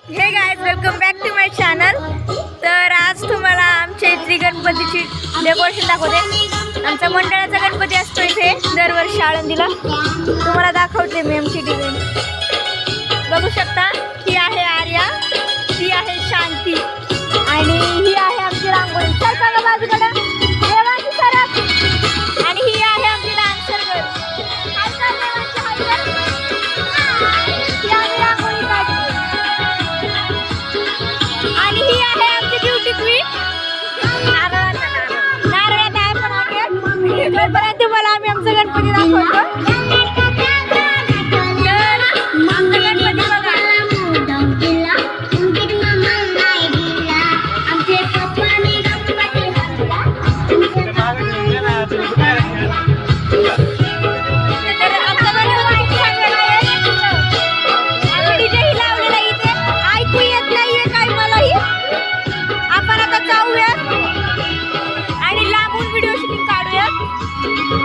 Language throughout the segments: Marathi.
हे guys, welcome back to my channel. तर आज तुम्हाला आमच्या इथली गणपतीची डेकोरेशन दाखवते। आमच्या मंडळाचा गणपती असतो इथे दरवर्षी आळंदीला। तुम्हाला दाखवते मी आमची डिझाईन। बघू शकता, ही आहे आर्या, ही आहे शांती आणि ही आहे आमची रांगोळी। सरका बाजूकडे देवाची सरक, आणि ही आहे आमची डान्सर गर्ल। आणि ही आहे आमची ब्युटी क्वीन नारळात आहे पण आहे। तोपर्यंत तुम्हाला आम्ही आमचा गणपती दाखवतो।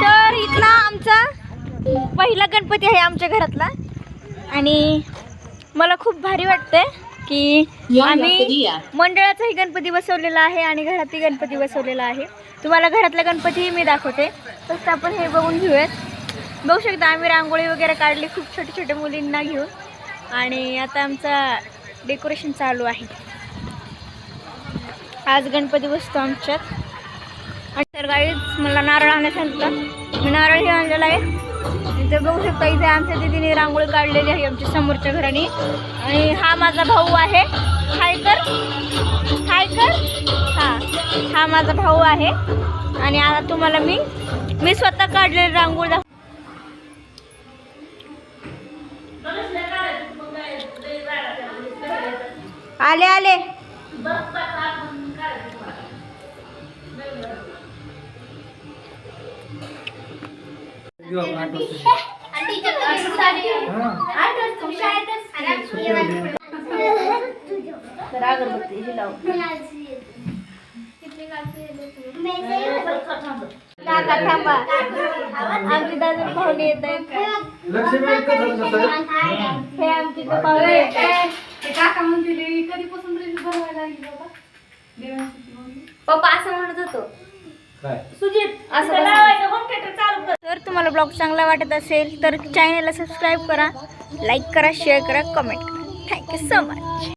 तर इथला आमचा पहिला गणपती आहे आमच्या घरातला, आणि मला खूप भारी वाटतंय की आम्ही मंडळाचाही गणपती बसवलेला आहे आणि घरातही गणपती बसवलेला आहे। तुम्हाला घरातला गणपतीही मी दाखवते, फक्त आपण हे बघून घेऊयात। बघू शकता आम्ही रांगोळी वगैरे काढली खूप छोट्या छोट्या मुलींना घेऊन, आणि आता आमचा डेकोरेशन चालू आहे। आज गणपती बसतो आमच्यात। तर गाईज, मला नारळ आणायला सांगितलं, मी नारळ हे आणलेला आहे। इथे बघू शकता, इथे आमच्या दीदीने रांगोळी काढलेली आहे आमच्या समोरच्या घराने। आणि हा माझा भाऊ आहे, हाय कर हाय कर, हा माझा भाऊ आहे। आणि आता तुम्हाला मी स्वतः काढलेली रांगोळी आले आले तर अगरबत्ती ही लाव। थांबा, आमची दादा पाहुणे येत आहेत। हे आमची पाहुणे येत आहेत। पप्पा असं म्हणत होतो सुजित असं। तर तुम्हाला ब्लॉग चांगला वाटत असेल तर चॅनलला सबस्क्राईब करा, लाईक करा, शेअर करा, कमेंट करा। Thank you so much.